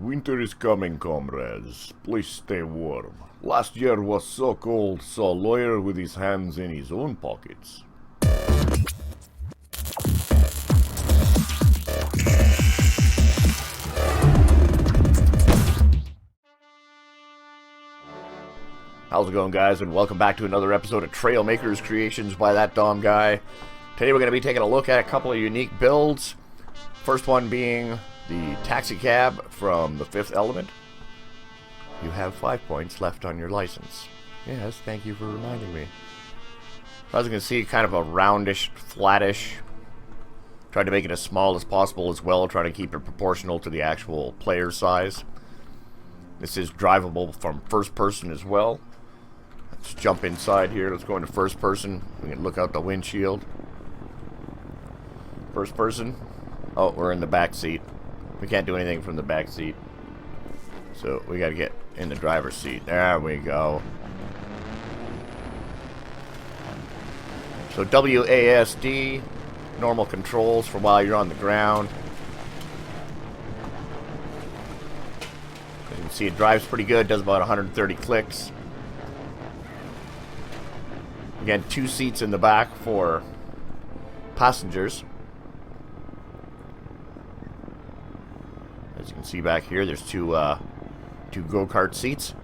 Winter is coming, comrades. Please stay warm. Last year was so cold, so a lawyer with his hands in his own pockets. How's it going, guys, and welcome back to another episode of Trailmakers creations by ThatDomGuy. Today we're going to be taking a look at a couple of unique builds. First one being the taxi cab from the Fifth Element. You have 5 points left on your license. Yes, thank you for reminding me. As you can see, kind of a roundish, flattish. Tried to make it as small as possible as well, trying to keep it proportional to the actual player size. This is drivable from first person as well. Let's jump inside here. Let's go into first person. We can look out the windshield. First person. Oh, we're in the back seat. We can't do anything from the back seat. So we gotta get in the driver's seat. There we go. So WASD, normal controls for while you're on the ground. As you can see, it drives pretty good, does about 130 clicks. Again, 2 seats in the back for passengers. As you can see back here, there's two go-kart seats.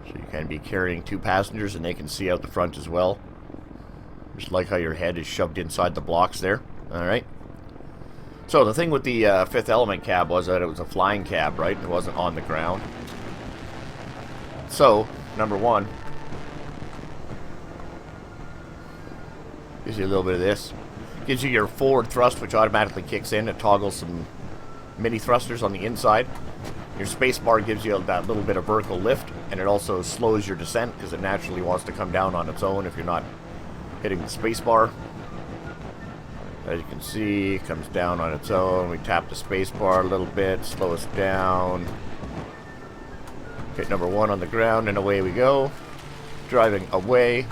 So you can be carrying 2 passengers and they can see out the front as well. Just like how your head is shoved inside the blocks there. Alright. So the thing with the Fifth Element cab was that it was a flying cab, right? It wasn't on the ground. So, number one, gives you a little bit of this. Gives you your forward thrust, which automatically kicks in. It toggles some mini thrusters on the inside. Your space bar gives you that little bit of vertical lift, and it also slows your descent because it naturally wants to come down on its own if you're not hitting the space bar. As you can see, it comes down on its own. We tap the space bar a little bit, slow us down. Hit number 1 on the ground, and away we go. Driving away.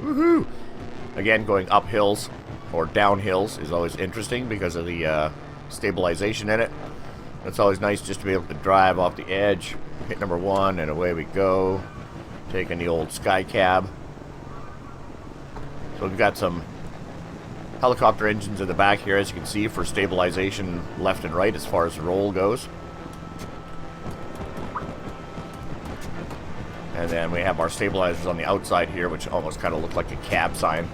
Woohoo! Again, going up hills or down hills is always interesting because of the stabilization in it. It's always nice just to be able to drive off the edge. Hit number 1 and away we go. Taking the old sky cab. So we've got some helicopter engines in the back here, as you can see, for stabilization left and right as far as the roll goes. And then we have our stabilizers on the outside here, which almost kind of look like a cab sign.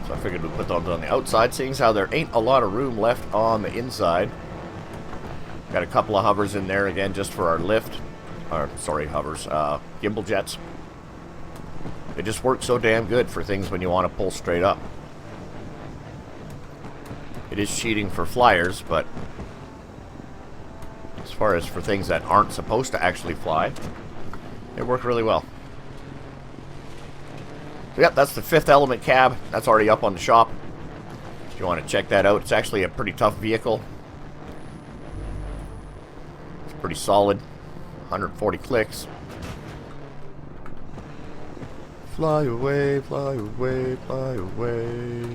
So I figured we'd put those on the outside, seeing as how there ain't a lot of room left on the inside. Got a couple of hovers in there, again, just for our lift. Or, sorry, hovers. Gimbal jets. They just work so damn good for things when you want to pull straight up. It is cheating for flyers, but as far as for things that aren't supposed to actually fly, it worked really well. So yep, that's the Fifth Element cab. That's already up on the shop. If you want to check that out, it's actually a pretty tough vehicle. It's pretty solid. 140 clicks. Fly away, fly away, fly away.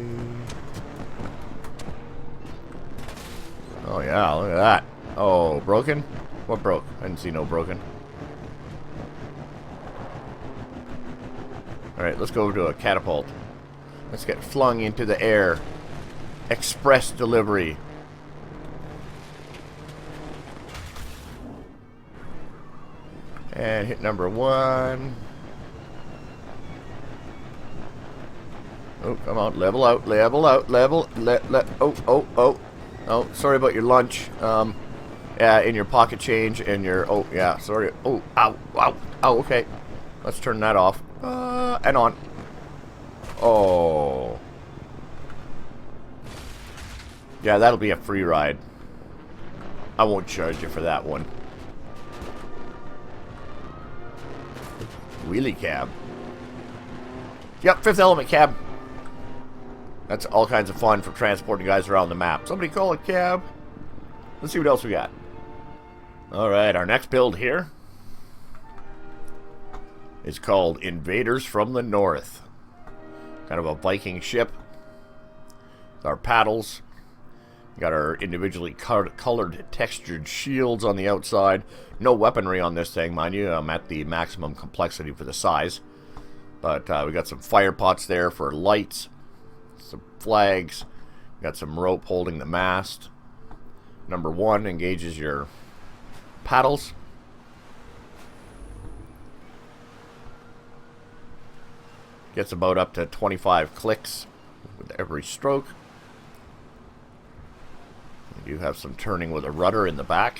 Oh yeah, look at that. Oh, broken? What broke? I didn't see no broken. Alright, let's go over to a catapult. Let's get flung into the air. Express delivery. And hit number 1. Oh, come on, level out, oh, sorry about your lunch. Yeah, in your pocket change and your, oh, yeah, sorry. Oh, ow, ow, oh, okay. Let's turn that off. And on. Oh. Yeah, that'll be a free ride. I won't charge you for that one. Wheelie cab. Yep, Fifth Element cab. That's all kinds of fun for transporting guys around the map. Somebody call a cab. Let's see what else we got. Alright, our next build here is called Invaders from the North. Kind of a Viking ship. Our paddles. We got our individually colored textured shields on the outside. No weaponry on this thing, mind you. I'm at the maximum complexity for the size. But we got some fire pots there for lights. Some flags. We got some rope holding the mast. Number 1 engages your paddles. Gets about up to 25 clicks with every stroke. We do have some turning with a rudder in the back.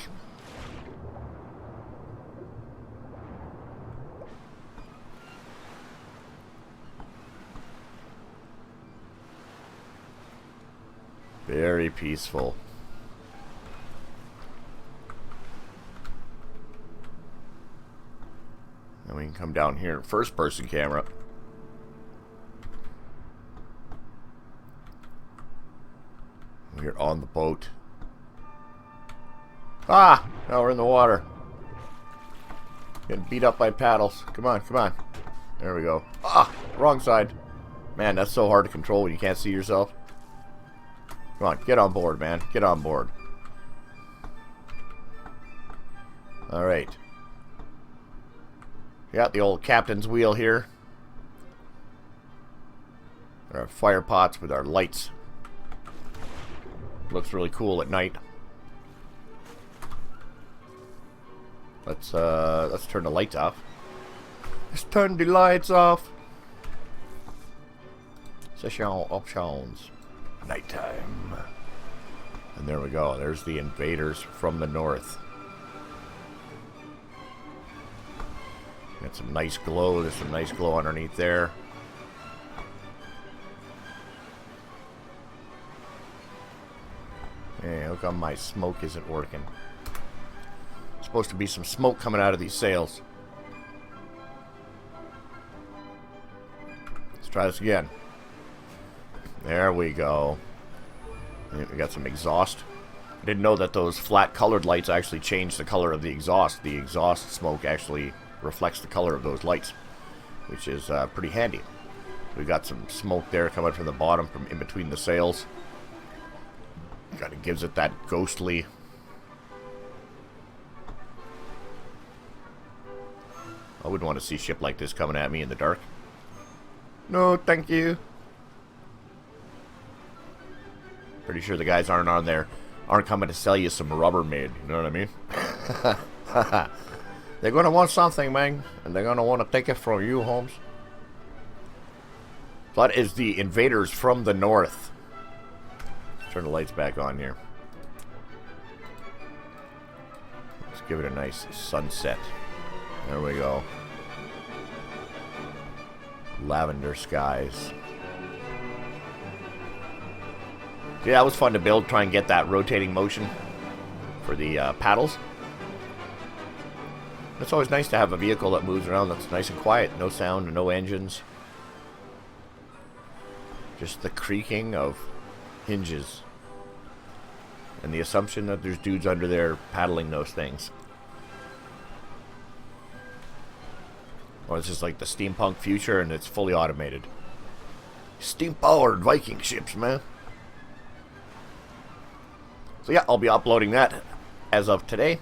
Very peaceful. And we can come down here in first person camera. We're on the boat. Ah! Now we're in the water. Getting beat up by paddles. Come on, come on. There we go. Ah! Wrong side. Man, that's so hard to control when you can't see yourself. Come on, get on board, man. Get on board. Alright. We got the old captain's wheel here. Our fire pots with our lights. Looks really cool at night. Let's turn the lights off. Let's turn the lights off. Session options. Nighttime. And there we go. There's the invaders from the north. Got some nice glow. There's some nice glow underneath there. Hey, how come my smoke isn't working? Supposed to be some smoke coming out of these sails. Let's try this again. There we go. We got some exhaust. I didn't know that those flat colored lights actually change the color of the exhaust. The exhaust smoke actually reflects the color of those lights, which is pretty handy. We got some smoke there coming from the bottom, from in between the sails. Kind of gives it that ghostly. I wouldn't want to see a ship like this coming at me in the dark. No, thank you. Pretty sure the guys aren't coming to sell you some Rubbermaid. You know what I mean? They're gonna want something, man, and they're gonna want to take it from you, Holmes. That is the invaders from the north. Turn the lights back on here. Let's give it a nice sunset. There we go. Lavender skies. Yeah, that was fun to build. Try and get that rotating motion for the paddles. It's always nice to have a vehicle that moves around that's nice and quiet. No sound, no engines. Just the creaking of hinges. And the assumption that there's dudes under there paddling those things. Or it's just like the steampunk future and it's fully automated. Steam-powered Viking ships, man. So yeah, I'll be uploading that as of today.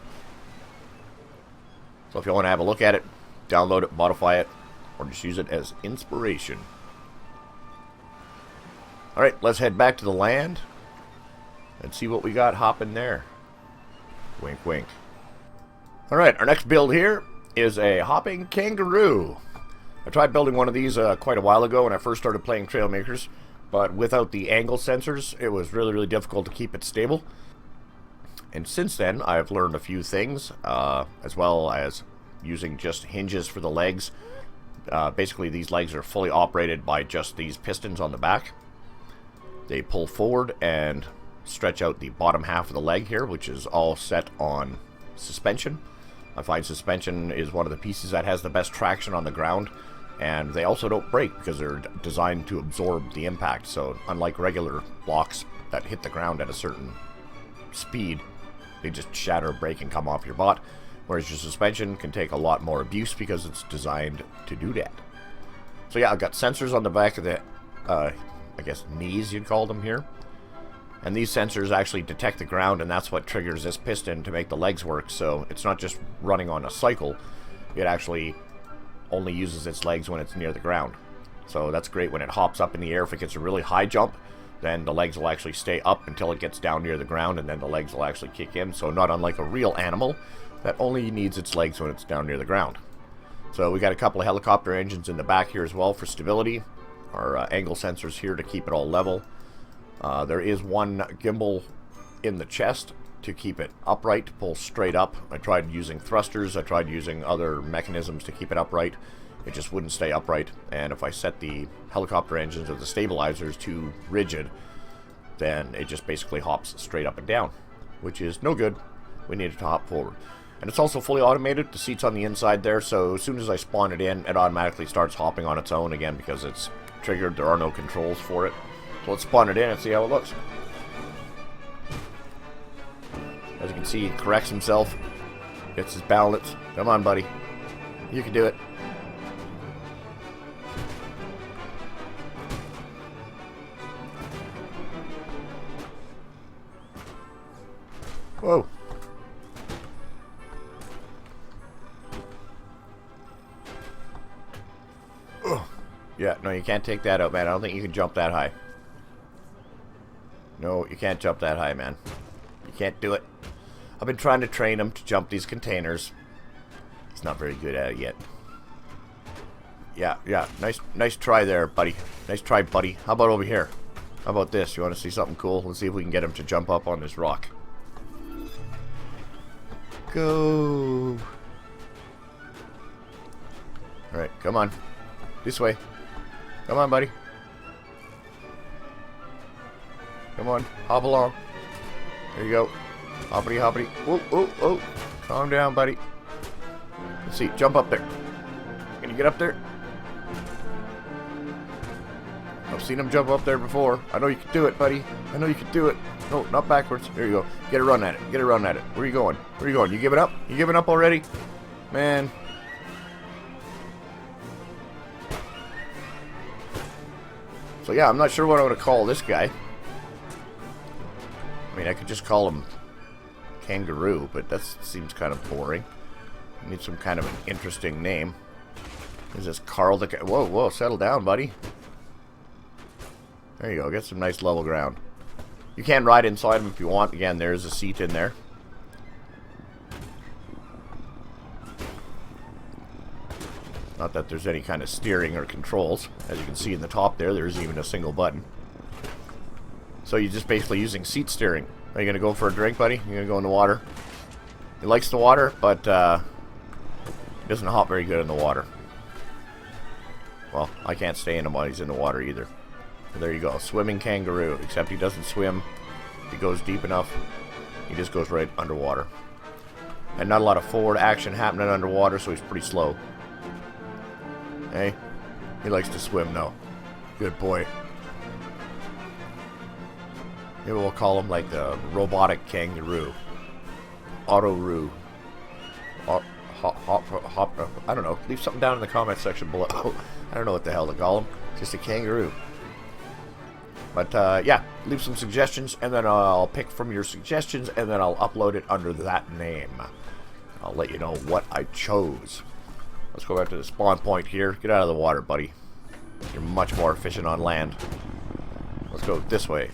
So if you want to have a look at it, download it, modify it, or just use it as inspiration. Alright, let's head back to the land and see what we got hopping there. Wink, wink. Alright, our next build here is a hopping kangaroo. I tried building one of these quite a while ago when I first started playing Trailmakers, but without the angle sensors, it was really, really difficult to keep it stable. And since then, I've learned a few things, as well as using just hinges for the legs. Basically, these legs are fully operated by just these pistons on the back. They pull forward and stretch out the bottom half of the leg here, which is all set on suspension. I find suspension is one of the pieces that has the best traction on the ground, and they also don't break because they're designed to absorb the impact. So unlike regular blocks that hit the ground at a certain speed, they just shatter, break, and come off your bot, whereas your suspension can take a lot more abuse because it's designed to do that. So yeah, I've got sensors on the back of the, I guess knees you'd call them here. And these sensors actually detect the ground, and that's what triggers this piston to make the legs work. So it's not just running on a cycle. It actually only uses its legs when it's near the ground. So that's great when it hops up in the air. If it gets a really high jump, then the legs will actually stay up until it gets down near the ground, and then the legs will actually kick in. So not unlike a real animal that only needs its legs when it's down near the ground. So we got a couple of helicopter engines in the back here as well for stability. Our angle sensors here to keep it all level. There is one gimbal in the chest to keep it upright, to pull straight up. I tried using thrusters, I tried using other mechanisms to keep it upright. It just wouldn't stay upright, and if I set the helicopter engines or the stabilizers too rigid, then it just basically hops straight up and down, which is no good. We need it to hop forward. And it's also fully automated. The seat's on the inside there, so as soon as I spawn it in, it automatically starts hopping on its own again because it's triggered. There are no controls for it. So let's spawn it in and see how it looks. As you can see, he corrects himself, gets his balance. Come on, buddy. You can do it. Whoa. Ugh. Yeah, no, you can't take that out, man. I don't think you can jump that high. No, you can't jump that high, man. You can't do it. I've been trying to train him to jump these containers. He's not very good at it yet. Yeah. Nice try there, buddy. Nice try, buddy. How about over here? How about this? You want to see something cool? Let's see if we can get him to jump up on this rock. Go. Alright, come on. This way. Come on, buddy. Come on, hop along. There you go. Hoppity, hoppity. Whoa. Calm down, buddy. Let's see, jump up there. Can you get up there? I've seen him jump up there before. I know you can do it, buddy. I know you can do it. No, not backwards. There you go. Get a run at it. Get a run at it. Where are you going? Where are you going? You giving up? You giving up already? Man. So yeah, I'm not sure what I'm going to call this guy. I mean, I could just call him Kangaroo, but that seems kind of boring. I need some kind of an interesting name. Is this Carl the... Whoa, settle down, buddy. There you go, get some nice level ground. You can ride inside him if you want. Again, there's a seat in there. Not that there's any kind of steering or controls. As you can see in the top there's even a single button. So you're just basically using seat steering. Are you going to go for a drink, buddy? You're going to go in the water? He likes the water, but he doesn't hop very good in the water. Well, I can't stay in him while he's in the water either. So there you go, swimming kangaroo. Except he doesn't swim. If he goes deep enough, he just goes right underwater. And not a lot of forward action happening underwater, so he's pretty slow. Hey, he likes to swim though. Good boy. Maybe we'll call him like the robotic kangaroo. Auto-roo. I don't know. Leave something down in the comment section below. I don't know what the hell to call him. Just a kangaroo. But yeah, leave some suggestions, and then I'll pick from your suggestions, and then I'll upload it under that name. I'll let you know what I chose. Let's go back to the spawn point here. Get out of the water, buddy. You're much more efficient on land. Let's go this way.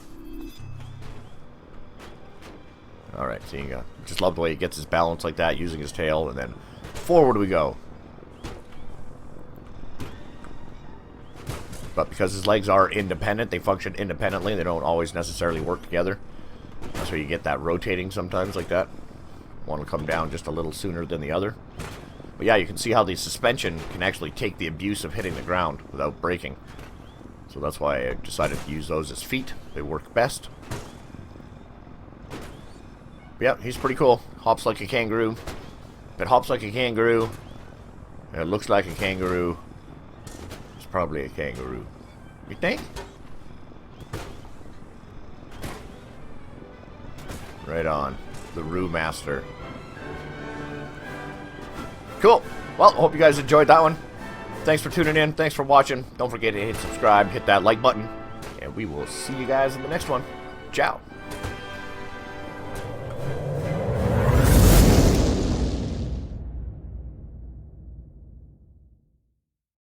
Alright, so you go. Just love the way he gets his balance like that, using his tail, and then forward we go. But because his legs are independent, they function independently, they don't always necessarily work together. That's where you get that rotating sometimes like that. One will come down just a little sooner than the other. But yeah, you can see how the suspension can actually take the abuse of hitting the ground without breaking. So that's why I decided to use those as feet. They work best. Yeah, he's pretty cool. Hops like a kangaroo. If it hops like a kangaroo, and it looks like a kangaroo, it's probably a kangaroo. You think? Right on. The Roo Master. Cool. Well, I hope you guys enjoyed that one. Thanks for tuning in. Thanks for watching. Don't forget to hit subscribe, hit that like button, and we will see you guys in the next one. Ciao.